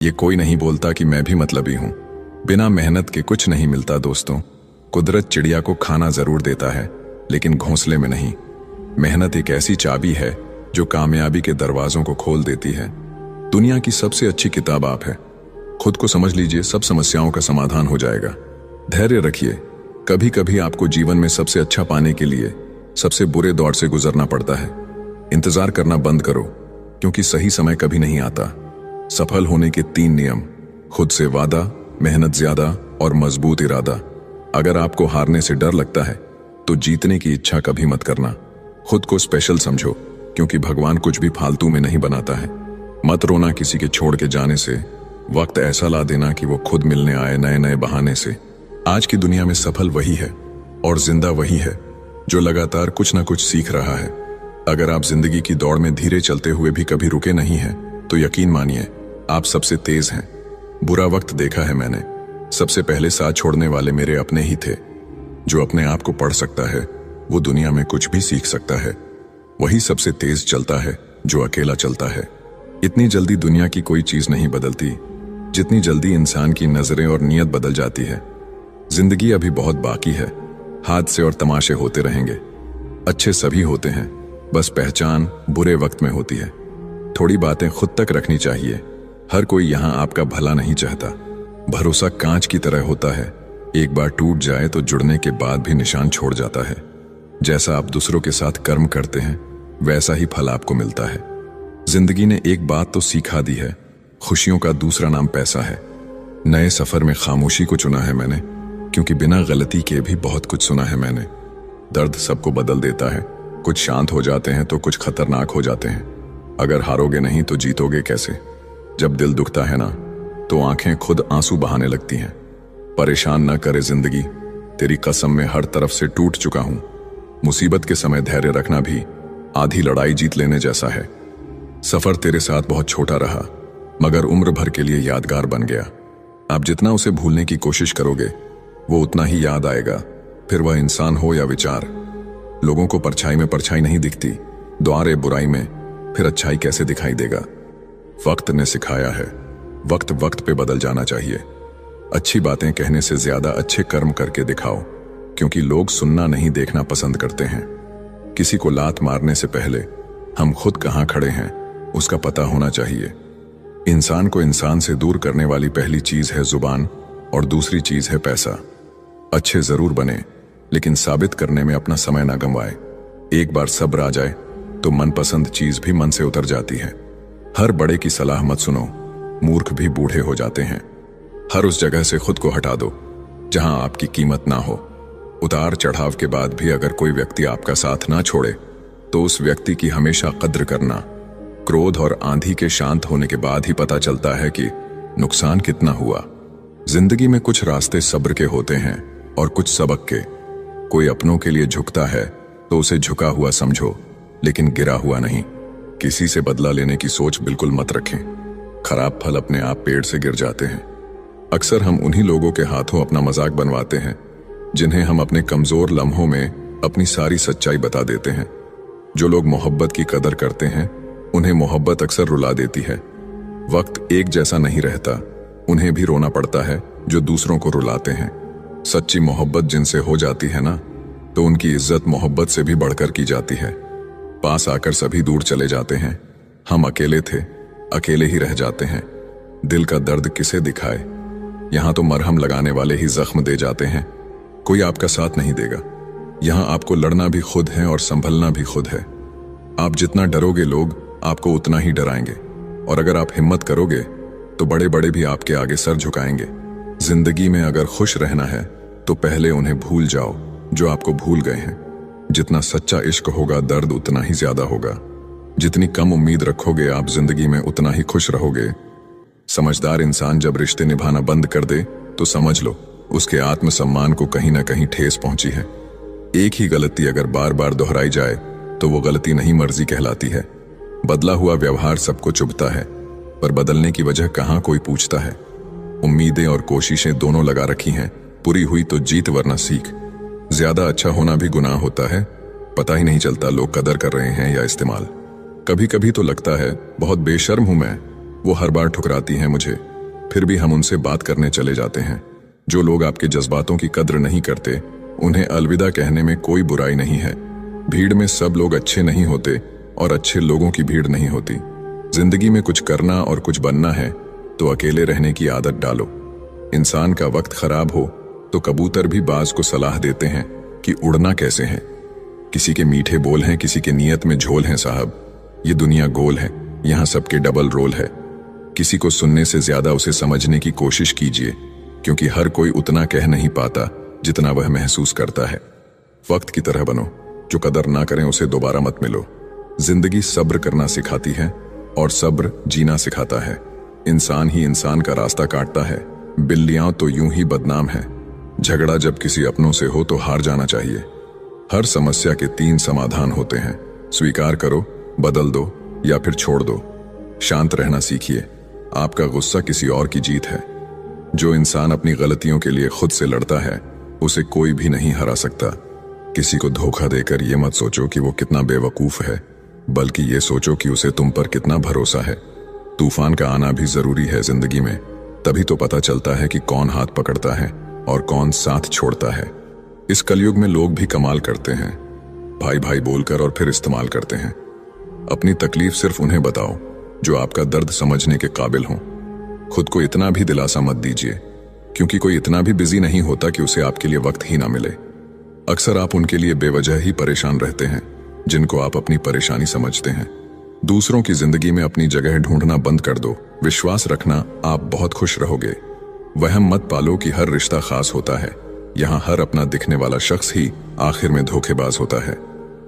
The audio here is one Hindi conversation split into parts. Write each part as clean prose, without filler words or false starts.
ये कोई नहीं बोलता कि मैं भी मतलबी हूं। बिना मेहनत के कुछ नहीं मिलता दोस्तों। कुदरत चिड़िया को खाना जरूर देता है, लेकिन घोंसले में नहीं। मेहनत एक ऐसी चाबी है जो कामयाबी के दरवाजों को खोल देती है। दुनिया की सबसे अच्छी किताब आप है। खुद को समझ लीजिए, सब समस्याओं का समाधान हो जाएगा। धैर्य रखिए। कभी कभी आपको जीवन में सबसे अच्छा पाने के लिए सबसे बुरे दौर से गुजरना पड़ता है। इंतजार करना बंद करो, क्योंकि सही समय कभी नहीं आता। सफल होने के 3 नियम: खुद से वादा, मेहनत ज्यादा और मजबूत इरादा। अगर आपको हारने से डर लगता है तो जीतने की इच्छा कभी मत करना। खुद को स्पेशल समझो, क्योंकि भगवान कुछ भी फालतू में नहीं बनाता है। मत रोना किसी के छोड़ के जाने से। वक्त ऐसा ला देना कि वो खुद मिलने आए नए नए बहाने से। आज की दुनिया में सफल वही है और जिंदा वही है जो लगातार कुछ ना कुछ सीख रहा है। अगर आप जिंदगी की दौड़ में धीरे चलते हुए भी कभी रुके नहीं हैं, तो यकीन मानिए आप सबसे तेज हैं। बुरा वक्त देखा है मैंने। सबसे पहले साथ छोड़ने वाले मेरे अपने ही थे। जो अपने आप को पढ़ सकता है वो दुनिया में कुछ भी सीख सकता है। वही सबसे तेज चलता है जो अकेला चलता है। इतनी जल्दी दुनिया की कोई चीज नहीं बदलती जितनी जल्दी इंसान की नजरें और नीयत बदल जाती है। जिंदगी अभी बहुत बाकी है। हादसे और तमाशे होते रहेंगे। अच्छे सभी होते हैं, बस पहचान बुरे वक्त में होती है। थोड़ी बातें खुद तक रखनी चाहिए। हर कोई यहाँ आपका भला नहीं चाहता। भरोसा कांच की तरह होता है, एक बार टूट जाए तो जुड़ने के बाद भी निशान छोड़ जाता है। जैसा आप दूसरों के साथ कर्म करते हैं वैसा ही फल आपको मिलता है। जिंदगी ने एक बात तो सिखा दी है, खुशियों का दूसरा नाम पैसा है। नए सफर में खामोशी को चुना है मैंने, क्योंकि बिना गलती के भी बहुत कुछ सुना है मैंने। दर्द सबको बदल देता है। कुछ शांत हो जाते हैं तो कुछ खतरनाक हो जाते हैं। अगर हारोगे नहीं तो जीतोगे कैसे? जब दिल दुखता है ना, तो आंखें खुद आंसू बहाने लगती हैं। परेशान न करे जिंदगी, तेरी कसम में हर तरफ से टूट चुका हूं। मुसीबत के समय धैर्य रखना भी आधी लड़ाई जीत लेने जैसा है। सफर तेरे साथ बहुत छोटा रहा, मगर उम्र भर के लिए यादगार बन गया। आप जितना उसे भूलने की कोशिश करोगे वो उतना ही याद आएगा, फिर वह इंसान हो या विचार। लोगों को परछाई में परछाई नहीं दिखती, द्वारे बुराई में फिर अच्छाई कैसे दिखाई देगा? वक्त ने सिखाया है, वक्त वक्त पे बदल जाना चाहिए। अच्छी बातें कहने से ज्यादा अच्छे कर्म करके दिखाओ, क्योंकि लोग सुनना नहीं देखना पसंद करते हैं। किसी को लात मारने से पहले हम खुद कहां खड़े हैं उसका पता होना चाहिए। इंसान को इंसान से दूर करने वाली पहली चीज है जुबान और दूसरी चीज है पैसा। अच्छे जरूर बने, लेकिन साबित करने में अपना समय ना गंवाए। एक बार सब्र आ जाए तो मनपसंद चीज भी मन से उतर जाती है। हर बड़े की सलाह मत सुनो, मूर्ख भी बूढ़े हो जाते हैं। हर उस जगह से खुद को हटा दो जहां आपकी कीमत ना हो। उतार चढ़ाव के बाद भी अगर कोई व्यक्ति आपका साथ ना छोड़े तो उस व्यक्ति की हमेशा कद्र करना। क्रोध और आंधी के शांत होने के बाद ही पता चलता है कि नुकसान कितना हुआ। जिंदगी में कुछ रास्ते सब्र के होते हैं और कुछ सबक के। कोई अपनों के लिए झुकता है तो उसे झुका हुआ समझो, लेकिन गिरा हुआ नहीं। किसी से बदला लेने की सोच बिल्कुल मत रखें। खराब फल अपने आप पेड़ से गिर जाते हैं। अक्सर हम उन्हीं लोगों के हाथों अपना मजाक बनवाते हैं जिन्हें हम अपने कमजोर लम्हों में अपनी सारी सच्चाई बता देते हैं। जो लोग मोहब्बत की कदर करते हैं उन्हें मोहब्बत अक्सर रुला देती है। वक्त एक जैसा नहीं रहता, उन्हें भी रोना पड़ता है जो दूसरों को रुलाते हैं। सच्ची मोहब्बत जिनसे हो जाती है ना, तो उनकी इज्जत मोहब्बत से भी बढ़कर की जाती है। पास आकर सभी दूर चले जाते हैं। हम अकेले थे, अकेले ही रह जाते हैं। दिल का दर्द किसे दिखाए? यहाँ तो मरहम लगाने वाले ही जख्म दे जाते हैं। कोई आपका साथ नहीं देगा। यहाँ आपको लड़ना भी खुद है और संभलना भी खुद है। आप जितना डरोगे लोग आपको उतना ही डराएंगे, और अगर आप हिम्मत करोगे तो बड़े बड़े भी आपके आगे सर झुकाएंगे। जिंदगी में अगर खुश रहना है तो पहले उन्हें भूल जाओ जो आपको भूल गए हैं। जितना सच्चा इश्क होगा दर्द उतना ही ज्यादा होगा। जितनी कम उम्मीद रखोगे आप जिंदगी में उतना ही खुश रहोगे। समझदार इंसान जब रिश्ते निभाना बंद कर दे तो समझ लो उसके आत्मसम्मान को कहीं ना कहीं ठेस पहुंची है। एक ही गलती अगर बार बार दोहराई जाए तो वो गलती नहीं मर्जी कहलाती है। बदला हुआ व्यवहार सबको चुभता है, पर बदलने की वजह कहाँ कोई पूछता है। उम्मीदें और कोशिशें दोनों लगा रखी हैं, पूरी हुई तो जीत वरना सीख। ज्यादा अच्छा होना भी गुनाह होता है, पता ही नहीं चलता लोग कदर कर रहे हैं या इस्तेमाल। कभी कभी तो लगता है बहुत बेशर्म हूं मैं, वो हर बार ठुकराती हैं मुझे। फिर भी हम उनसे बात करने चले जाते हैं। जो लोग आपके जज्बातों की कद्र नहीं करते, उन्हें अलविदा कहने में कोई बुराई नहीं है। भीड़ में सब लोग अच्छे नहीं होते और अच्छे लोगों की भीड़ नहीं होती। जिंदगी में कुछ करना और कुछ बनना है तो अकेले रहने की आदत डालो। इंसान का वक्त खराब हो तो कबूतर भी बाज को सलाह देते हैं कि उड़ना कैसे है। किसी के मीठे बोल हैं, किसी के नियत में झोल हैं साहब। ये दुनिया गोल है, यहाँ सबके डबल रोल है। किसी को सुनने से ज्यादा उसे समझने की कोशिश कीजिए, क्योंकि हर कोई उतना कह नहीं पाता जितना वह महसूस करता है। वक्त की तरह बनो, जो कदर ना करें उसे दोबारा मत मिलो। जिंदगी सब्र करना सिखाती है और सब्र जीना सिखाता है। इंसान ही इंसान का रास्ता काटता है, बिल्लियां तो यूं ही बदनाम है। झगड़ा जब किसी अपनों से हो तो हार जाना चाहिए। हर समस्या के 3 समाधान होते हैं, स्वीकार करो, बदल दो या फिर छोड़ दो। शांत रहना सीखिए, आपका गुस्सा किसी और की जीत है। जो इंसान अपनी गलतियों के लिए खुद से लड़ता है, उसे कोई भी नहीं हरा सकता। किसी को धोखा देकर ये मत सोचो कि वो कितना बेवकूफ है, बल्कि ये सोचो कि उसे तुम पर कितना भरोसा है। तूफान का आना भी जरूरी है जिंदगी में, तभी तो पता चलता है कि कौन हाथ पकड़ता है और कौन साथ छोड़ता है। इस कलयुग में लोग भी कमाल करते हैं, भाई भाई बोलकर और फिर इस्तेमाल करते हैं। अपनी तकलीफ सिर्फ उन्हें बताओ जो आपका दर्द समझने के काबिल हों। खुद को इतना भी दिलासा मत दीजिए, क्योंकि कोई इतना भी बिजी नहीं होता कि उसे आपके लिए वक्त ही ना मिले। अक्सर आप उनके लिए बेवजह ही परेशान रहते हैं जिनको आप अपनी परेशानी समझते हैं। दूसरों की जिंदगी में अपनी जगह ढूंढना बंद कर दो। विश्वास रखना, आप बहुत खुश रहोगे। वहम मत पालो कि हर रिश्ता खास होता है। यहाँ हर अपना दिखने वाला शख्स ही आखिर में धोखेबाज होता है।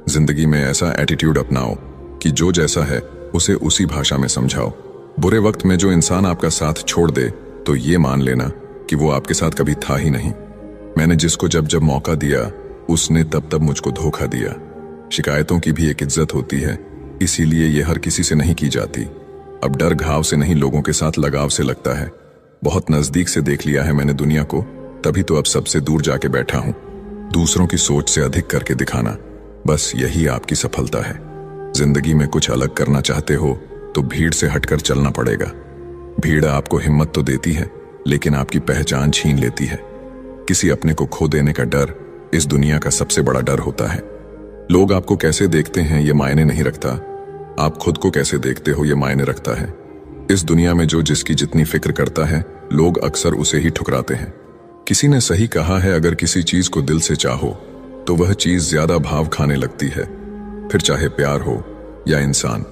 जिंदगी में ऐसा एटीट्यूड अपनाओ कि जो जैसा है उसे उसी भाषा में समझाओ। बुरे वक्त में जो इंसान आपका साथ छोड़ दे तो ये मान लेना कि वो आपके साथ कभी था ही नहीं। मैंने जिसको जब जब मौका दिया उसने तब तब मुझको धोखा दिया। शिकायतों की भी एक इज्जत होती है, इसीलिए ये हर किसी से नहीं की जाती। अब डर घाव से नहीं, लोगों के साथ लगाव से लगता है। बहुत नजदीक से देख लिया है मैंने दुनिया को, तभी तो अब सबसे दूर जाके बैठा हूं। दूसरों की सोच से अधिक करके दिखाना, बस यही आपकी सफलता है। जिंदगी में कुछ अलग करना चाहते हो तो भीड़ से हटकर चलना पड़ेगा। भीड़ आपको हिम्मत तो देती है, लेकिन आपकी पहचान छीन लेती है। किसी अपने को खो देने का डर इस दुनिया का सबसे बड़ा डर होता है। लोग आपको कैसे देखते हैं ये मायने नहीं रखता, आप खुद को कैसे देखते हो ये मायने रखता है। इस दुनिया में जो जिसकी जितनी फिक्र करता है, लोग अक्सर उसे ही ठुकराते हैं। किसी ने सही कहा है, अगर किसी चीज को दिल से चाहो तो वह चीज ज्यादा भाव खाने लगती है, फिर चाहे प्यार हो या इंसान।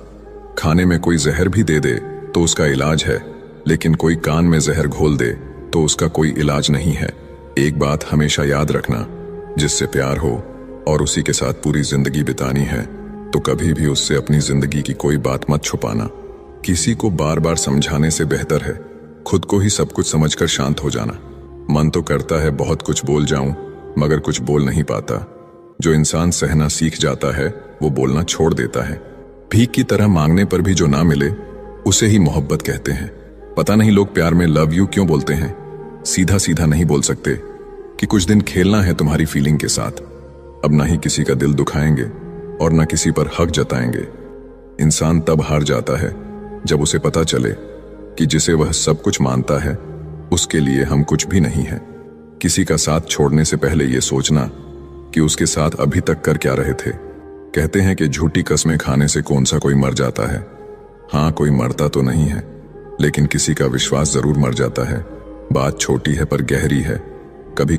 खाने में कोई जहर भी दे दे तो उसका इलाज है, लेकिन कोई कान में जहर घोल दे तो उसका कोई इलाज नहीं है। एक बात हमेशा याद रखना, जिससे प्यार हो और उसी के साथ पूरी जिंदगी बितानी है तो कभी भी उससे अपनी जिंदगी की कोई बात मत छुपाना। किसी को बार बार समझाने से बेहतर है खुद को ही सब कुछ समझकर शांत हो जाना। मन तो करता है बहुत कुछ बोल जाऊं, मगर कुछ बोल नहीं पाता। जो इंसान सहना सीख जाता है वो बोलना छोड़ देता है। भीख की तरह मांगने पर भी जो ना मिले उसे ही मोहब्बत कहते हैं। पता नहीं लोग प्यार में लव यू क्यों बोलते हैं, सीधा सीधा नहीं बोल सकते कि कुछ दिन खेलना है तुम्हारी फीलिंग के साथ। अब ना ही किसी का दिल दुखाएंगे और ना किसी पर हक जताएंगे। इंसान तब हार जाता है जब उसे पता चले कि जिसे वह सब कुछ मानता है उसके लिए हम कुछ भी नहीं है। किसी का साथ छोड़ने से पहले यह सोचना कि उसके साथ अभी तक कर क्या रहे थे। कहते हैं कि झूठी कस्में खाने से कौन सा कोई मर जाता है। हाँ, कोई मरता तो नहीं है, लेकिन किसी का विश्वास जरूर मर जाता है। बात छोटी है पर गहरी है। कभी